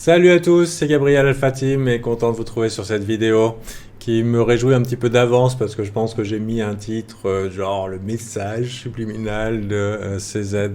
Salut à tous, c'est Gabriel Alphatim et content de vous trouver sur cette vidéo qui me réjouit un petit peu d'avance parce que je pense que j'ai mis un titre genre le message subliminal de CZ,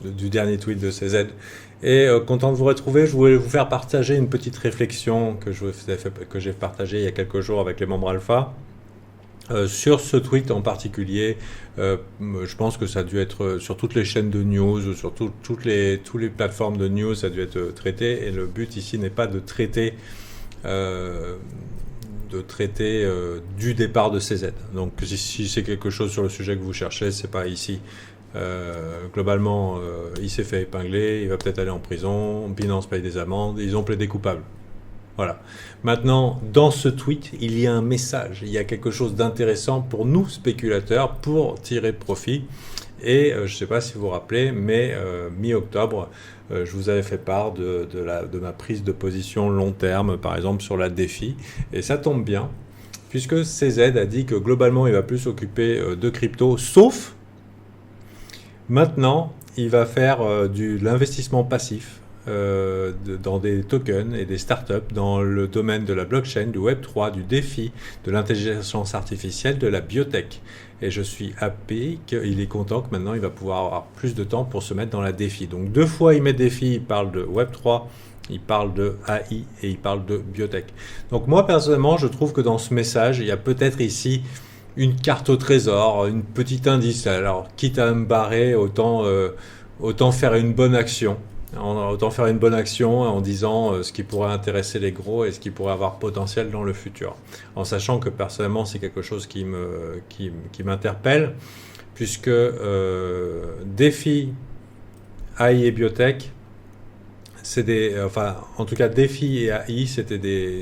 du dernier tweet de CZ. Et content de vous retrouver, je voulais vous faire partager une petite réflexion que j'ai partagée il y a quelques jours avec les membres Alpha. Sur ce tweet en particulier, je pense que ça a dû être sur toutes les chaînes de news, sur toutes les plateformes de news, ça a dû être traité. Et le but ici n'est pas de traiter, du départ de CZ. Donc si c'est quelque chose sur le sujet que vous cherchez, c'est pas ici. Globalement, il s'est fait épingler, il va peut-être aller en prison, Binance paye des amendes, ils ont plaidé coupable. Voilà. Maintenant, dans ce tweet, il y a un message, il y a quelque chose d'intéressant pour nous, spéculateurs, pour tirer profit. Et je ne sais pas si vous vous rappelez, mais mi-octobre, je vous avais fait part de ma prise de position long terme, par exemple sur la DeFi. Et ça tombe bien, puisque CZ a dit que globalement, il va plus s'occuper de crypto, sauf maintenant, il va faire de l'investissement passif. Dans des tokens et des startups dans le domaine de la blockchain, du Web3, du DeFi, de l'intelligence artificielle, de la biotech. Et je suis happy qu'il est content que maintenant il va pouvoir avoir plus de temps pour se mettre dans la DeFi. Donc 2 fois il met DeFi, il parle de Web3, il parle de AI et il parle de biotech. Donc moi personnellement je trouve que dans ce message il y a peut-être ici une carte au trésor, une petite indice. Alors quitte à me barrer, autant faire une bonne action. Autant faire une bonne action en disant ce qui pourrait intéresser les gros et ce qui pourrait avoir potentiel dans le futur. En sachant que personnellement, c'est quelque chose qui m'interpelle, puisque DeFi, AI et Biotech, en tout cas DeFi et AI,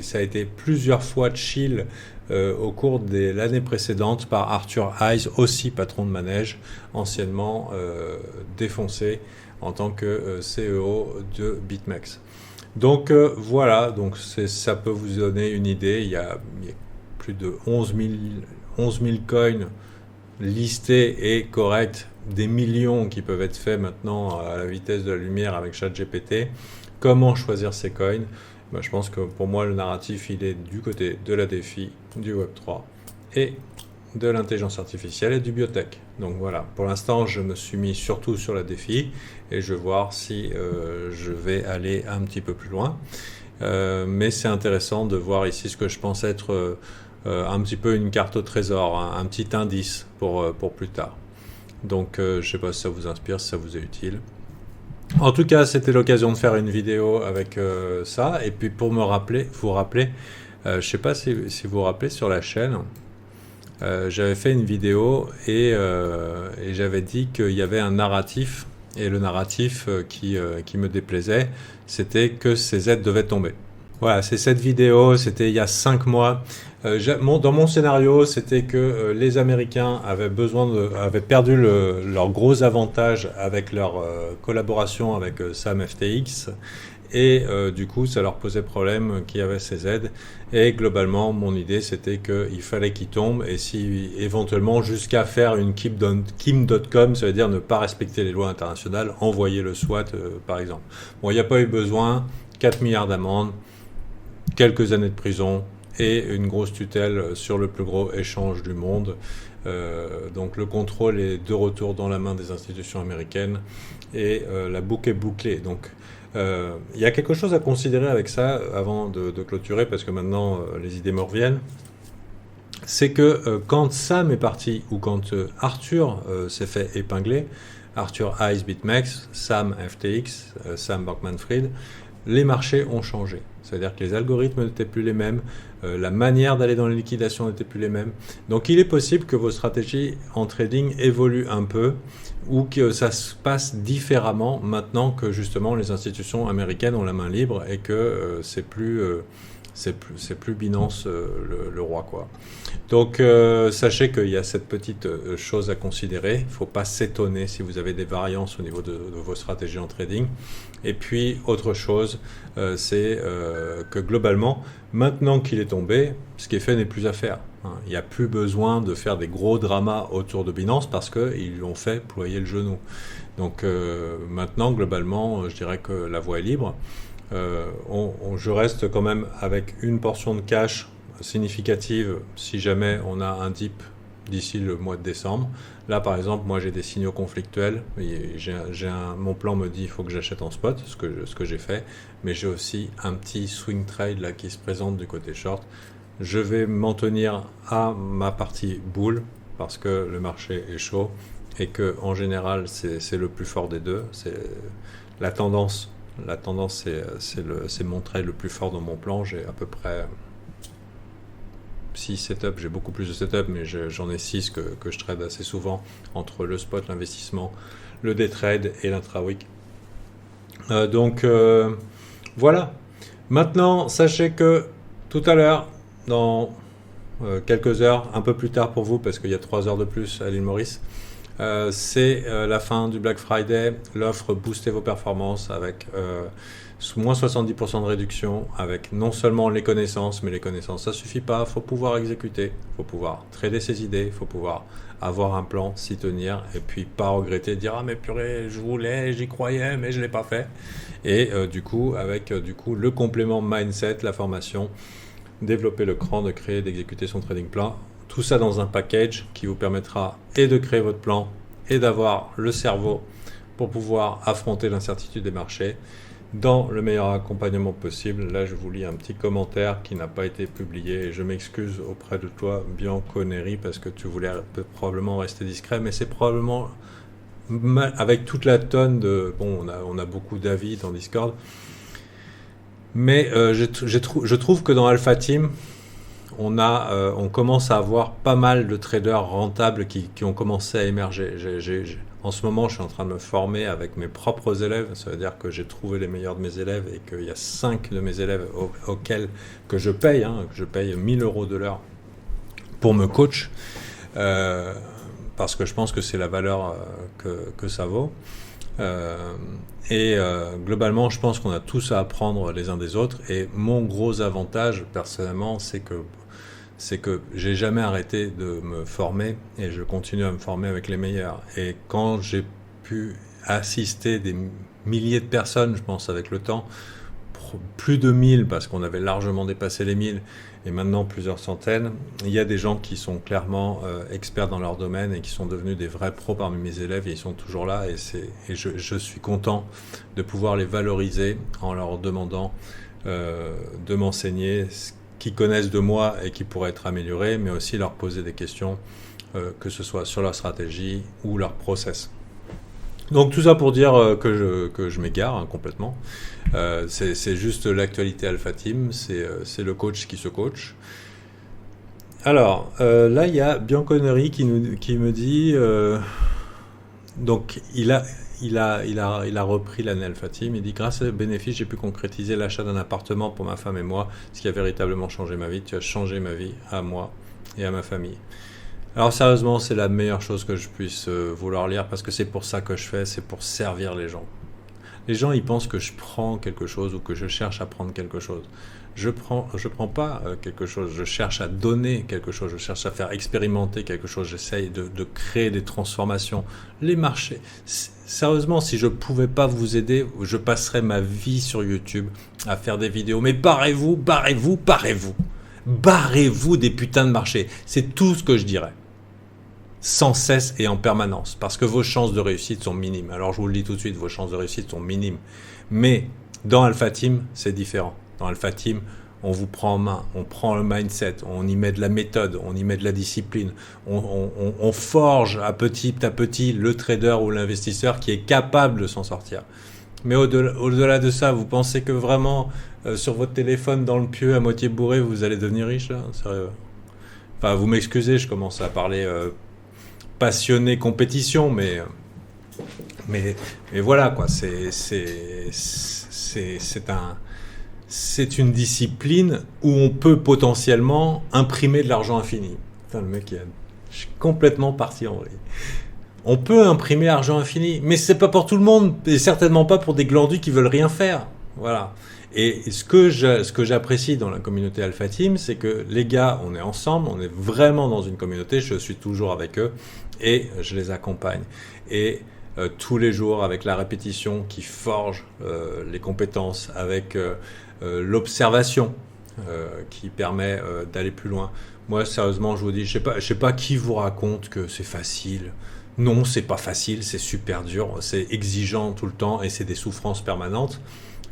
ça a été plusieurs fois chill au cours de l'année précédente par Arthur Hayes, aussi patron de manège, anciennement défoncé en tant que CEO de BitMEX. Donc voilà, donc ça peut vous donner une idée. Il y a plus de 11 000 coins listés et corrects, des millions qui peuvent être faits maintenant à la vitesse de la lumière avec ChatGPT. Comment choisir ces coins? Je pense que pour moi le narratif il est du côté de la DeFi, du Web3 et de l'intelligence artificielle et du biotech. Donc voilà, pour l'instant je me suis mis surtout sur la DeFi et je vais voir si je vais aller un petit peu plus loin. Mais c'est intéressant de voir ici ce que je pense être un petit peu une carte au trésor, un petit indice pour plus tard. Donc je ne sais pas si ça vous inspire, si ça vous est utile. En tout cas, c'était l'occasion de faire une vidéo avec ça. Et puis pour vous rappeler, je ne sais pas si vous vous rappelez sur la chaîne, j'avais fait une vidéo et j'avais dit qu'il y avait un narratif, et le narratif qui me déplaisait, c'était que CZ devait tomber. Voilà, c'est cette vidéo, c'était il y a 5 mois. Dans mon scénario, c'était que les Américains avaient perdu leur gros avantage avec leur collaboration avec Sam FTX. Et du coup, ça leur posait problème qu'il y avait CZ. Et globalement, mon idée, c'était qu'il fallait qu'ils tombent. Et si éventuellement, jusqu'à faire une Kim.com, ça veut dire ne pas respecter les lois internationales, envoyer le SWAT, par exemple. Bon, il n'y a pas eu besoin. 4 milliards d'amendes, quelques années de prison et une grosse tutelle sur le plus gros échange du monde. Donc le contrôle est de retour dans la main des institutions américaines et la boucle est bouclée. Donc il y a quelque chose à considérer avec ça avant de clôturer, parce que maintenant les idées me reviennent. C'est que quand Sam est parti, ou quand Arthur s'est fait épingler, Arthur Hayes BitMEX, Sam FTX, Sam Bankman-Fried, les marchés ont changé. C'est-à-dire que les algorithmes n'étaient plus les mêmes, la manière d'aller dans les liquidations n'était plus les mêmes. Donc il est possible que vos stratégies en trading évoluent un peu, ou que ça se passe différemment maintenant que justement les institutions américaines ont la main libre et que c'est plus Binance le roi, quoi. Donc sachez qu'il y a cette petite chose à considérer. Il ne faut pas s'étonner si vous avez des variances au niveau de vos stratégies en trading. Et puis autre chose, c'est que globalement, maintenant qu'il est tombé, ce qui est fait n'est plus à faire. Il n'y a plus besoin de faire des gros dramas autour de Binance parce qu'ils lui ont fait ployer le genou. Donc maintenant, globalement, je dirais que la voie est libre. je reste quand même avec une portion de cash significative si jamais on a un dip d'ici le mois de décembre. Là, par exemple, moi j'ai des signaux conflictuels. Mon plan me dit qu'il faut que j'achète en spot, ce que j'ai fait, mais j'ai aussi un petit swing trade là qui se présente du côté short. Je vais m'en tenir à ma partie bull parce que le marché est chaud et que en général c'est le plus fort des deux. C'est la tendance. La tendance, c'est mon trade le plus fort dans mon plan. J'ai à peu près 6 setups, j'ai beaucoup plus de setups, mais j'en ai 6 que je trade assez souvent entre le spot, l'investissement, le day trade et l'intra-week. Donc voilà. Maintenant, sachez que tout à l'heure, dans quelques heures, un peu plus tard pour vous, parce qu'il y a 3 heures de plus à l'île Maurice, c'est la fin du Black Friday, l'offre Boostez vos performances avec moins 70% de réduction, avec non seulement les connaissances, mais les connaissances ça suffit pas, il faut pouvoir exécuter, il faut pouvoir trader ses idées, il faut pouvoir avoir un plan, s'y tenir, et puis pas regretter, dire ah mais purée, je voulais, j'y croyais, mais je l'ai pas fait. Et du coup, avec le complément mindset, la formation, développer le cran, de créer, d'exécuter son trading plan. Tout ça dans un package qui vous permettra et de créer votre plan et d'avoir le cerveau pour pouvoir affronter l'incertitude des marchés dans le meilleur accompagnement possible. Là, je vous lis un petit commentaire qui n'a pas été publié et je m'excuse auprès de toi, Bianco Neri, parce que tu voulais probablement rester discret, mais c'est probablement avec toute la tonne de... Bon, on a beaucoup d'avis dans Discord, mais je trouve que dans Alpha Team, on commence à avoir pas mal de traders rentables qui ont commencé à émerger. En ce moment, je suis en train de me former avec mes propres élèves. Ça veut dire que j'ai trouvé les meilleurs de mes élèves et qu'il y a 5 de mes élèves auxquels que je paye, que je paye 1 000 € de l'heure pour me coach, parce que je pense que c'est la valeur que ça vaut. Globalement, je pense qu'on a tous à apprendre les uns des autres. Et mon gros avantage, personnellement, c'est que j'ai jamais arrêté de me former et je continue à me former avec les meilleurs. Et quand j'ai pu assister des milliers de personnes, je pense avec le temps, plus de 1000 parce qu'on avait largement dépassé les 1000 et maintenant plusieurs centaines, il y a des gens qui sont clairement experts dans leur domaine et qui sont devenus des vrais pros parmi mes élèves et ils sont toujours là et je suis content de pouvoir les valoriser en leur demandant de m'enseigner ce qu'ils connaissent de moi et qui pourraient être améliorés, mais aussi leur poser des questions, que ce soit sur leur stratégie ou leur process. Donc tout ça pour dire que je m'égare complètement. C'est juste l'actualité Alpha Team, c'est le coach qui se coach. Alors là il y a Bianconeri qui me dit donc il a repris l'année Alpha Team. Il dit grâce à ce bénéfice j'ai pu concrétiser l'achat d'un appartement pour ma femme et moi, ce qui a véritablement changé ma vie. Tu as changé ma vie à moi et à ma famille. Alors sérieusement, c'est la meilleure chose que je puisse vouloir lire parce que c'est pour ça que je fais, c'est pour servir les gens. Les gens, ils pensent que je prends quelque chose ou que je cherche à prendre quelque chose. Je prends pas quelque chose, je cherche à donner quelque chose, je cherche à faire expérimenter quelque chose, j'essaye de créer des transformations. Les marchés, sérieusement, si je pouvais pas vous aider, je passerais ma vie sur YouTube à faire des vidéos. Mais barrez-vous, barrez-vous, barrez-vous. Barrez-vous des putains de marchés. C'est tout ce que je dirais. Sans cesse et en permanence, parce que vos chances de réussite sont minimes. Alors je vous le dis tout de suite, vos chances de réussite sont minimes. Mais dans Alpha Team, c'est différent. Dans Alpha Team, on vous prend en main, on prend le mindset, on y met de la méthode, on y met de la discipline, on forge à petit le trader ou l'investisseur qui est capable de s'en sortir. Mais au-delà de ça, vous pensez que vraiment, sur votre téléphone, dans le pieu, à moitié bourré, vous allez devenir riche là ? Sérieux ? Enfin, vous m'excusez, je commence à parler passionné compétition, mais voilà quoi. C'est une discipline où on peut potentiellement imprimer de l'argent infini. Putain, le mec, je suis complètement parti en vrille. On peut imprimer argent infini, mais c'est pas pour tout le monde, et certainement pas pour des glandus qui veulent rien faire. Voilà. Et ce que j'apprécie dans la communauté Alpha Team, c'est que les gars, on est ensemble, on est vraiment dans une communauté, je suis toujours avec eux et je les accompagne. Et tous les jours avec la répétition qui forge les compétences, avec l'observation qui permet d'aller plus loin. Moi, sérieusement, je vous dis, je sais pas qui vous raconte que c'est facile. Non, c'est pas facile, c'est super dur, c'est exigeant tout le temps et c'est des souffrances permanentes.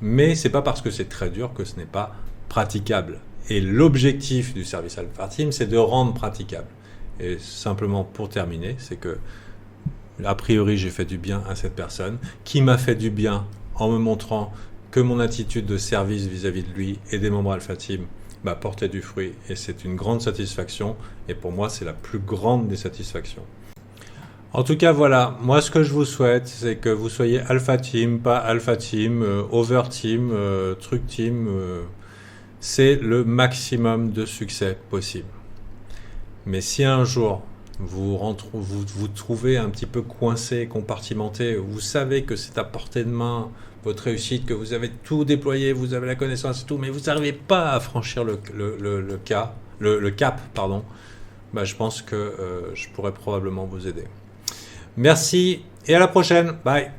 Mais c'est pas parce que c'est très dur que ce n'est pas praticable. Et l'objectif du service Alpha Team, c'est de rendre praticable. Et simplement pour terminer, c'est que, a priori, j'ai fait du bien à cette personne, qui m'a fait du bien en me montrant que mon attitude de service vis-à-vis de lui et des membres Alpha Team portait du fruit. Et c'est une grande satisfaction. Et pour moi, c'est la plus grande des satisfactions. En tout cas, voilà, moi ce que je vous souhaite, c'est que vous soyez Alpha Team, pas Alpha Team, Over Team, Truc Team. C'est le maximum de succès possible. Mais si un jour vous trouvez un petit peu coincé, compartimenté, vous savez que c'est à portée de main votre réussite, que vous avez tout déployé, vous avez la connaissance et tout, mais vous n'arrivez pas à franchir le cap, pardon, je pense que je pourrais probablement vous aider. Merci et à la prochaine. Bye.